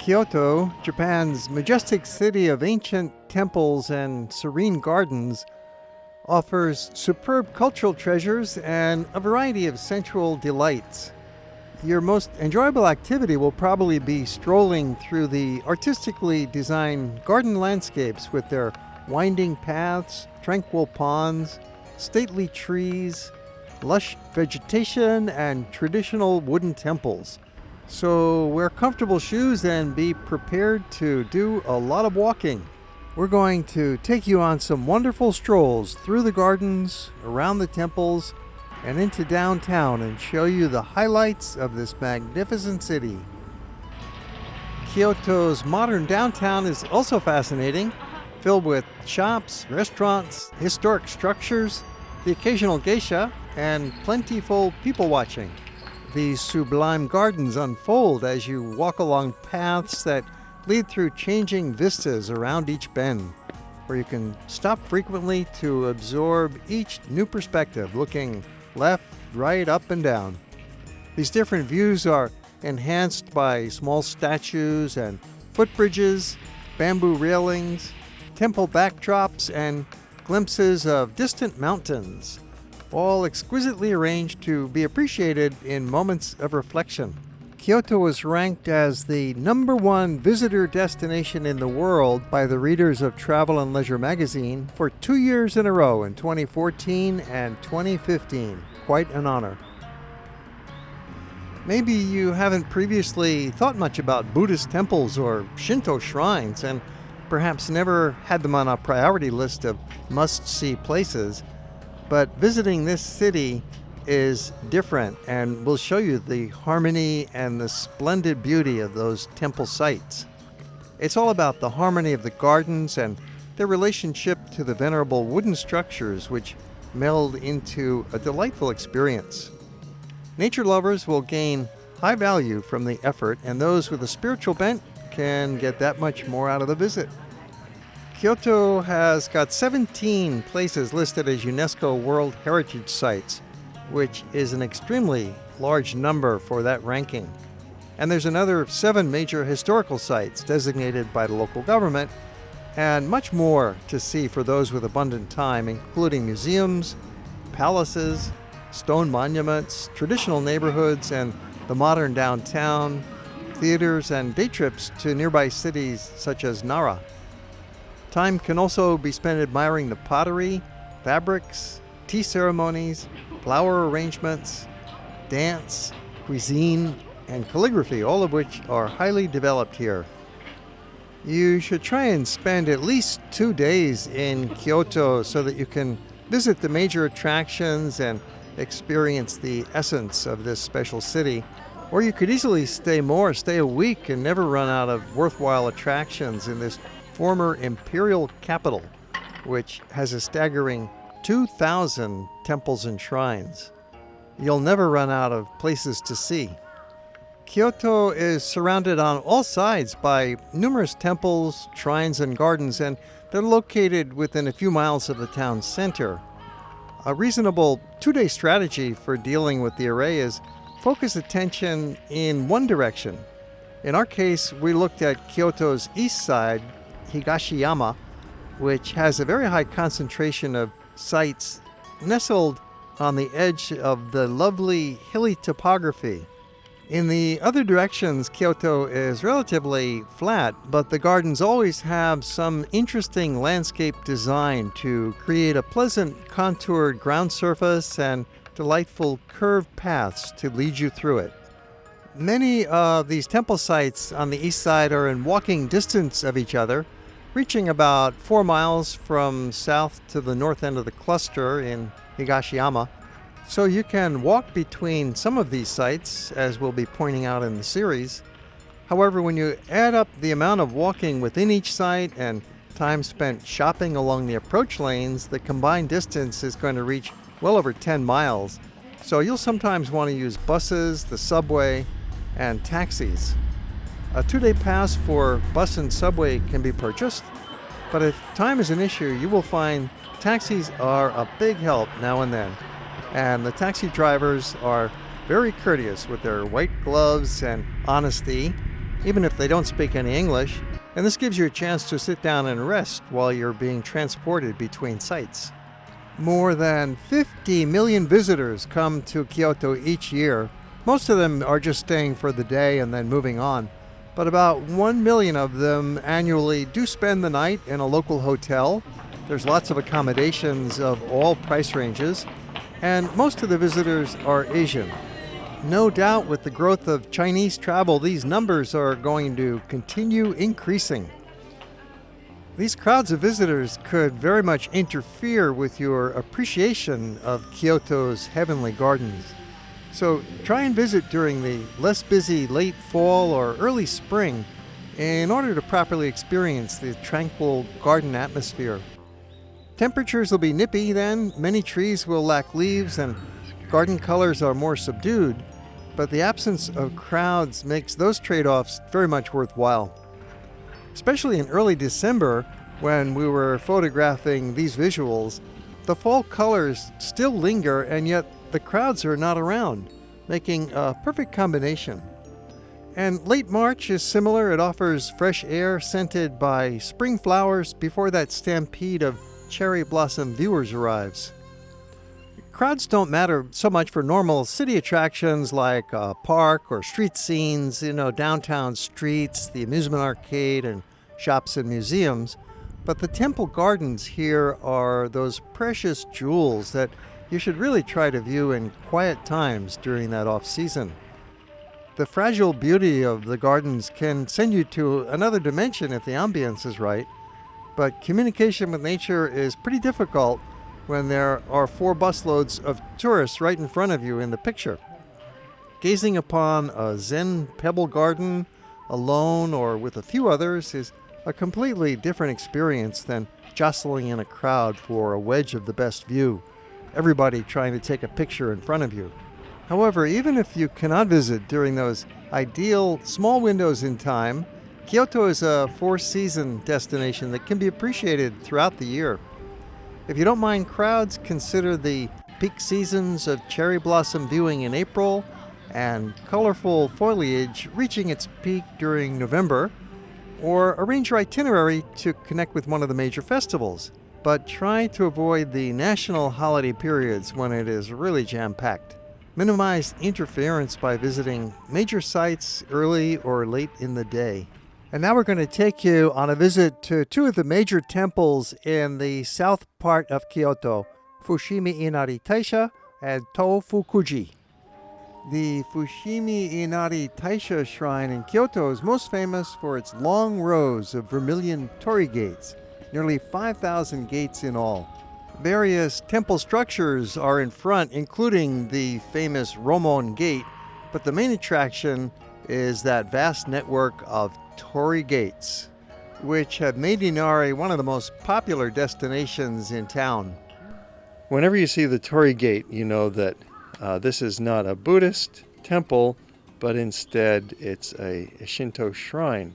Kyoto, Japan's majestic city of ancient temples and serene gardens, offers superb cultural treasures and a variety of sensual delights. Your most enjoyable activity will probably be strolling through the artistically designed garden landscapes with their winding paths, tranquil ponds, stately trees, lush vegetation, and traditional wooden temples. So wear comfortable shoes and be prepared to do a lot of walking. We're going to take you on some wonderful strolls through the gardens, around the temples, and into downtown and show you the highlights of this magnificent city. Kyoto's modern downtown is also fascinating, filled with shops, restaurants, historic structures, the occasional geisha, and plentiful people watching. These sublime gardens unfold as you walk along paths that lead through changing vistas around each bend, where you can stop frequently to absorb each new perspective, looking left, right, up, and down. These different views are enhanced by small statues and footbridges, bamboo railings, temple backdrops, and glimpses of distant mountains, all exquisitely arranged to be appreciated in moments of reflection. Kyoto was ranked as the #1 visitor destination in the world by the readers of Travel and Leisure magazine for 2 years in a row in 2014 and 2015. Quite an honor. Maybe you haven't previously thought much about Buddhist temples or Shinto shrines and perhaps never had them on a priority list of must-see places. But visiting this city is different, and we'll show you the harmony and the splendid beauty of those temple sites. It's all about the harmony of the gardens and their relationship to the venerable wooden structures which meld into a delightful experience. Nature lovers will gain high value from the effort, and those with a spiritual bent can get that much more out of the visit. Kyoto has got 17 places listed as UNESCO World Heritage Sites, which is an extremely large number for that ranking. And there's another 7 major historical sites designated by the local government, and much more to see for those with abundant time, including museums, palaces, stone monuments, traditional neighborhoods, and the modern downtown, theaters, and day trips to nearby cities such as Nara. Time can also be spent admiring the pottery, fabrics, tea ceremonies, flower arrangements, dance, cuisine, and calligraphy, all of which are highly developed here. You should try and spend at least 2 days in Kyoto so that you can visit the major attractions and experience the essence of this special city. Or you could easily stay a week and never run out of worthwhile attractions in this former imperial capital, which has a staggering 2,000 temples and shrines. You'll never run out of places to see. Kyoto is surrounded on all sides by numerous temples, shrines, and gardens, and they're located within a few miles of the town center. A reasonable 2-day strategy for dealing with the array is focus attention in one direction. In our case, we looked at Kyoto's east side, Higashiyama, which has a very high concentration of sites nestled on the edge of the lovely hilly topography. In the other directions, Kyoto is relatively flat, but the gardens always have some interesting landscape design to create a pleasant contoured ground surface and delightful curved paths to lead you through it. Many of these temple sites on the east side are in walking distance of each other, reaching about 4 miles from south to the north end of the cluster in Higashiyama. So you can walk between some of these sites, as we'll be pointing out in the series. However, when you add up the amount of walking within each site and time spent shopping along the approach lanes, the combined distance is going to reach well over 10 miles. So you'll sometimes want to use buses, the subway, and taxis. A 2-day pass for bus and subway can be purchased, but if time is an issue, you will find taxis are a big help now and then. And the taxi drivers are very courteous with their white gloves and honesty. even if they don't speak any English, and this gives you a chance to sit down and rest while you're being transported between sites. More than 50 million visitors come to Kyoto each year. Most of them are just staying for the day and then moving on, but about 1 million of them annually do spend the night in a local hotel. There's lots of accommodations of all price ranges, and most of the visitors are Asian. No doubt with the growth of Chinese travel, these numbers are going to continue increasing. These crowds of visitors could very much interfere with your appreciation of Kyoto's heavenly gardens. So try and visit during the less busy late fall or early spring in order to properly experience the tranquil garden atmosphere. Temperatures will be nippy then, many trees will lack leaves, and garden colors are more subdued, but the absence of crowds makes those trade-offs very much worthwhile. Especially in early December, when we were photographing these visuals, the fall colors still linger, and yet the crowds are not around, making a perfect combination. And late March is similar. It offers fresh air scented by spring flowers before that stampede of cherry blossom viewers arrives. Crowds don't matter so much for normal city attractions like a park or street scenes, downtown streets, the amusement arcade, and shops and museums. But the temple gardens here are those precious jewels that you should really try to view in quiet times during that off-season. The fragile beauty of the gardens can send you to another dimension if the ambience is right, but communication with nature is pretty difficult when there are 4 busloads of tourists right in front of you in the picture. Gazing upon a Zen pebble garden, alone or with a few others, is a completely different experience than jostling in a crowd for a wedge of the best view, everybody trying to take a picture in front of you. However, even if you cannot visit during those ideal small windows in time, Kyoto is a 4-season destination that can be appreciated throughout the year. If you don't mind crowds, consider the peak seasons of cherry blossom viewing in April and colorful foliage reaching its peak during November, or arrange your itinerary to connect with one of the major festivals. But try to avoid the national holiday periods when it is really jam-packed. Minimize interference by visiting major sites early or late in the day. And now we're going to take you on a visit to 2 of the major temples in the south part of Kyoto, Fushimi Inari Taisha and Tofukuji. The Fushimi Inari Taisha shrine in Kyoto is most famous for its long rows of vermilion torii gates, nearly 5,000 gates in all. Various temple structures are in front, including the famous Romon Gate, but the main attraction is that vast network of torii gates, which have made Inari one of the most popular destinations in town. Whenever you see the torii gate, you know that this is not a Buddhist temple, but instead it's a Shinto shrine.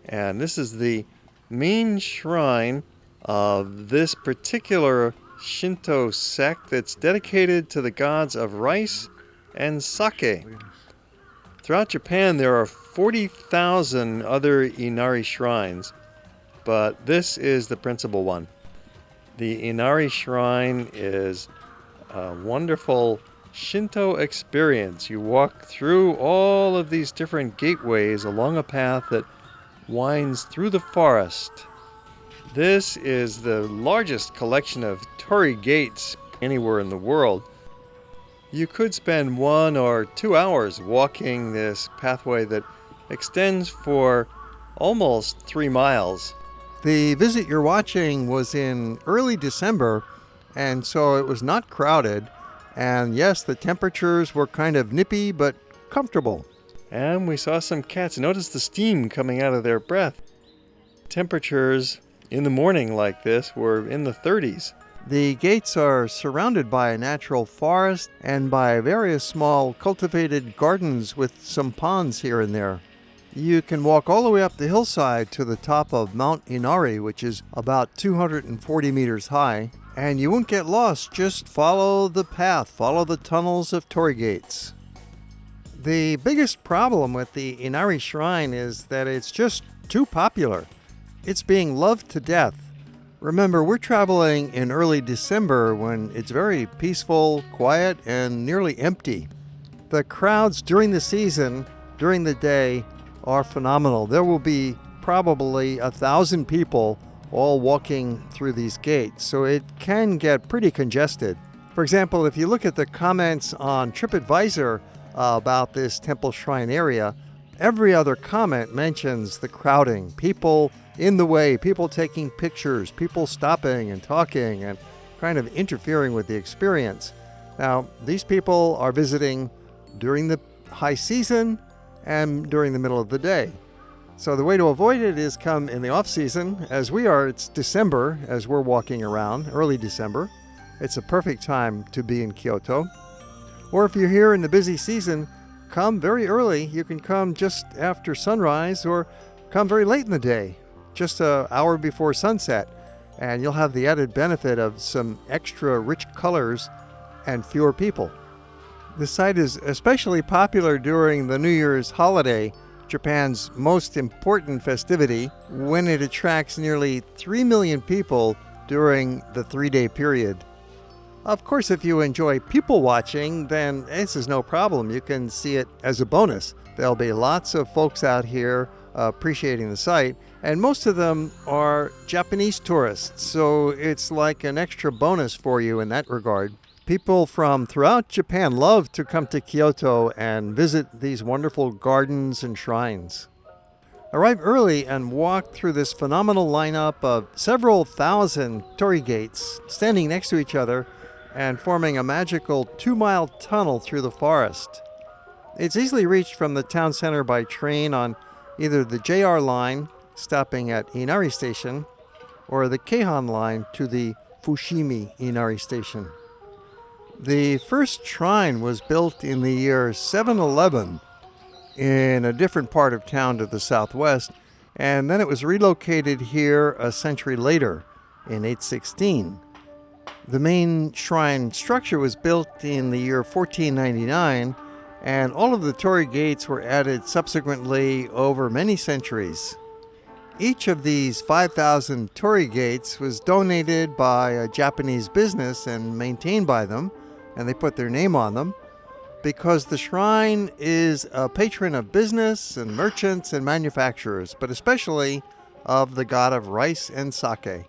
And this is the main shrine of this particular Shinto sect that's dedicated to the gods of rice and sake. Throughout Japan, there are 40,000 other Inari shrines, but this is the principal one. The Inari shrine is a wonderful Shinto experience. You walk through all of these different gateways along a path that winds through the forest. This is the largest collection of torii gates anywhere in the world. You could spend 1 or 2 hours walking this pathway that extends for almost 3 miles. The visit you're watching was in early December, and so it was not crowded. And yes, the temperatures were kind of nippy, but comfortable. And we saw some cats. Notice the steam coming out of their breath. Temperatures in the morning like this were in the 30s. The gates are surrounded by a natural forest and by various small cultivated gardens with some ponds here and there. You can walk all the way up the hillside to the top of Mount Inari, which is about 240 meters high, and you won't get lost. Just follow the path, follow the tunnels of torii gates. The biggest problem with the Inari Shrine is that it's just too popular. It's being loved to death. Remember, we're traveling in early December when it's very peaceful, quiet, and nearly empty. The crowds during the season, during the day, are phenomenal. There will be probably 1,000 people all walking through these gates, so it can get pretty congested. For example, if you look at the comments on TripAdvisor about this temple shrine area, every other comment mentions the crowding, people in the way, people taking pictures, people stopping and talking and kind of interfering with the experience. Now, these people are visiting during the high season and during the middle of the day. So the way to avoid it is come in the off season. As we are, it's December as we're walking around, early December. It's a perfect time to be in Kyoto. Or if you're here in the busy season, come very early. You can come just after sunrise or come very late in the day, just an hour before sunset. And you'll have the added benefit of some extra rich colors and fewer people. The site is especially popular during the New Year's holiday, Japan's most important festivity, when it attracts nearly 3 million people during the 3-day period. Of course, if you enjoy people watching, then this is no problem. You can see it as a bonus. There'll be lots of folks out here appreciating the site, and most of them are Japanese tourists, so it's like an extra bonus for you in that regard. People from throughout Japan love to come to Kyoto and visit these wonderful gardens and shrines. Arrive early and walk through this phenomenal lineup of several thousand torii gates standing next to each other and forming a magical 2-mile tunnel through the forest. It's easily reached from the town center by train on either the JR line, stopping at Inari Station, or the Keihan line to the Fushimi Inari Station. The first shrine was built in the year 711 in a different part of town to the southwest, and then it was relocated here a century later in 816. The main shrine structure was built in the year 1499, and all of the torii gates were added subsequently over many centuries. Each of these 5,000 torii gates was donated by a Japanese business and maintained by them, and they put their name on them, because the shrine is a patron of business and merchants and manufacturers, but especially of the god of rice and sake.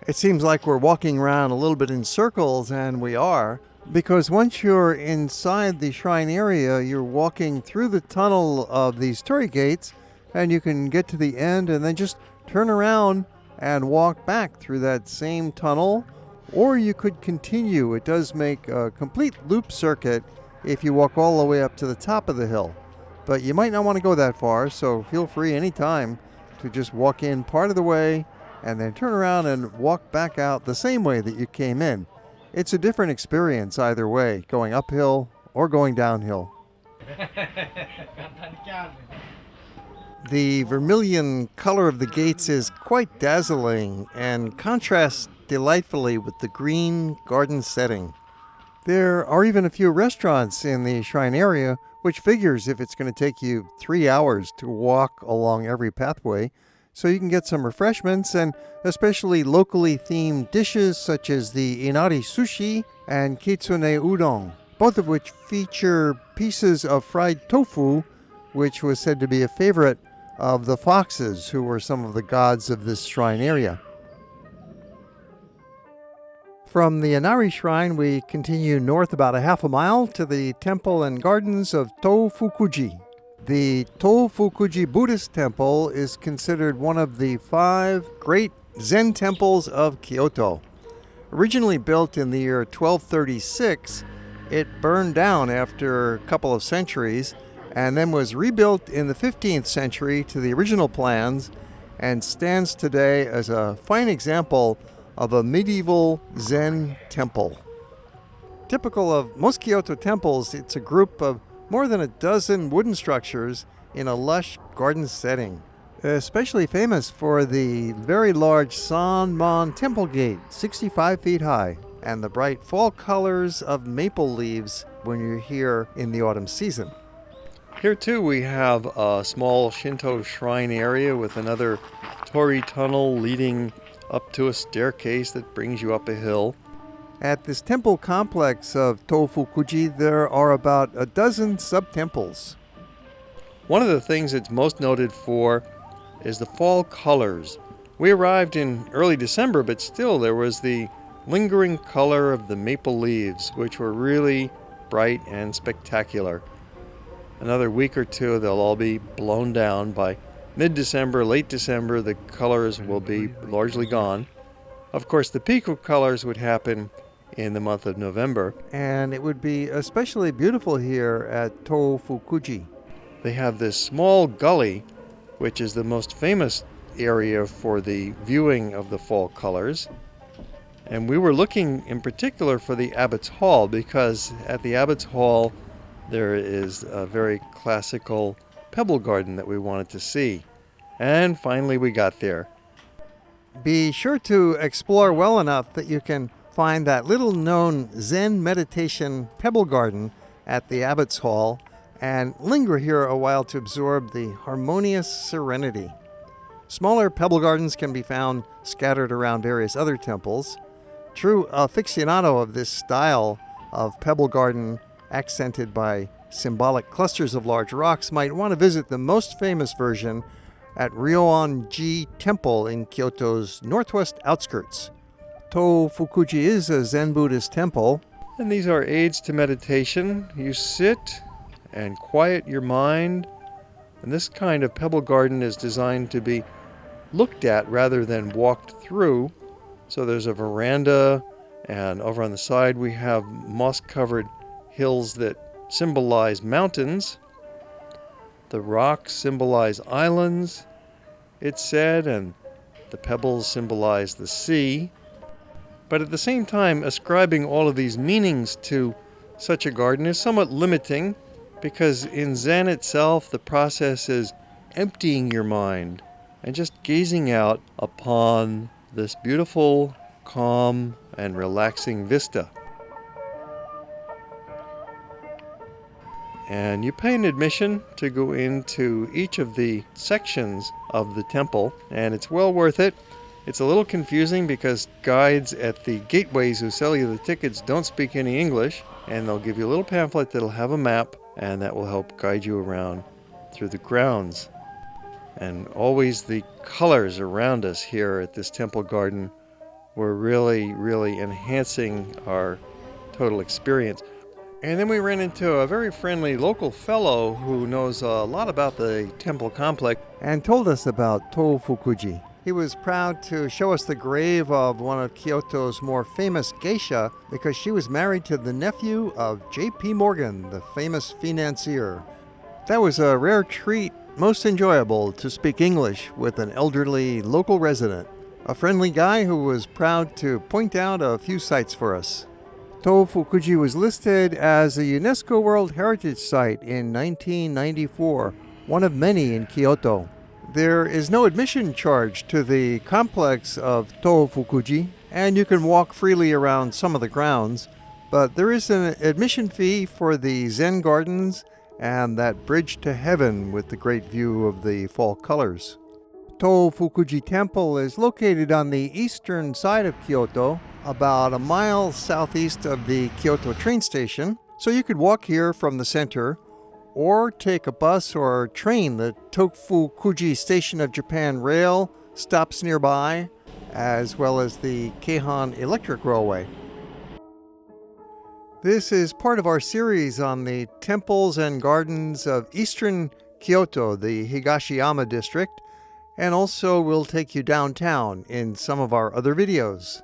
It seems like we're walking around a little bit in circles, and we are, because once you're inside the shrine area, you're walking through the tunnel of these torii gates, and you can get to the end and then just turn around and walk back through that same tunnel, or you could continue. It does make a complete loop circuit if you walk all the way up to the top of the hill. But you might not want to go that far, so feel free anytime to just walk in part of the way and then turn around and walk back out the same way that you came in. It's a different experience either way, going uphill or going downhill. The vermilion color of the gates is quite dazzling and contrasts delightfully with the green garden setting. There are even a few restaurants in the shrine area, which figures if it's going to take you 3 hours to walk along every pathway, so you can get some refreshments and especially locally themed dishes such as the Inari sushi and kitsune udon, both of which feature pieces of fried tofu, which was said to be a favorite of the foxes, who were some of the gods of this shrine area. From the Inari Shrine, we continue north about a half a mile to the temple and gardens of Tofukuji. The Tofukuji Buddhist temple is considered one of the 5 great Zen temples of Kyoto. Originally built in the year 1236, it burned down after a couple of centuries and then was rebuilt in the 15th century to the original plans and stands today as a fine example of a medieval Zen temple. Typical of most Kyoto temples, it's a group of more than a dozen wooden structures in a lush garden setting. Especially famous for the very large Sanmon Temple Gate, 65 feet high, and the bright fall colors of maple leaves when you're here in the autumn season. Here too we have a small Shinto shrine area with another torii tunnel leading up to a staircase that brings you up a hill. At this temple complex of Tofukuji, there are about a dozen sub-temples. One of the things it's most noted for is the fall colors. We arrived in early December, but still there was the lingering color of the maple leaves, which were really bright and spectacular. Another week or two, they'll all be blown down. By mid-December, late December, the colors will be largely gone. Of course, the peak of colors would happen in the month of November. And it would be especially beautiful here at Tofukuji. They have this small gully, which is the most famous area for the viewing of the fall colors. And we were looking in particular for the Abbot's Hall, because at the Abbot's Hall there is a very classical pebble garden that we wanted to see. And finally we got there. Be sure to explore well enough that you can find that little-known Zen meditation pebble garden at the Abbot's Hall and linger here a while to absorb the harmonious serenity. Smaller pebble gardens can be found scattered around various other temples. True aficionado of this style of pebble garden accented by symbolic clusters of large rocks might want to visit the most famous version at Ryoan-ji Temple in Kyoto's northwest outskirts. Tofukuji is a Zen Buddhist temple, and these are aids to meditation. You sit and quiet your mind, and this kind of pebble garden is designed to be looked at rather than walked through. So there's a veranda, and over on the side we have moss-covered hills that symbolize mountains. The rocks symbolize islands, it's said, and the pebbles symbolize the sea. But at the same time, ascribing all of these meanings to such a garden is somewhat limiting, because in Zen itself, the process is emptying your mind and just gazing out upon this beautiful, calm, and relaxing vista. And you pay an admission to go into each of the sections of the temple, and it's well worth it. It's a little confusing because guides at the gateways who sell you the tickets don't speak any English, and they'll give you a little pamphlet that'll have a map, and that will help guide you around through the grounds. And always the colors around us here at this temple garden were really, really enhancing our total experience. And then we ran into a very friendly local fellow who knows a lot about the temple complex and told us about Tofukuji. He was proud to show us the grave of one of Kyoto's more famous geisha because she was married to the nephew of J.P. Morgan, the famous financier. That was a rare treat, most enjoyable to speak English with an elderly local resident, a friendly guy who was proud to point out a few sites for us. Tofukuji was listed as a UNESCO World Heritage Site in 1994, one of many in Kyoto. There is no admission charge to the complex of Tofukuji, and you can walk freely around some of the grounds, but there is an admission fee for the Zen gardens and that bridge to heaven with the great view of the fall colors. Tofukuji Temple is located on the eastern side of Kyoto, about a mile southeast of the Kyoto train station, so you could walk here from the center or take a bus or train. The Tofukuji Station of Japan Rail stops nearby, as well as the Keihan Electric Railway. This is part of our series on the temples and gardens of eastern Kyoto, the Higashiyama district, and also we'll take you downtown in some of our other videos.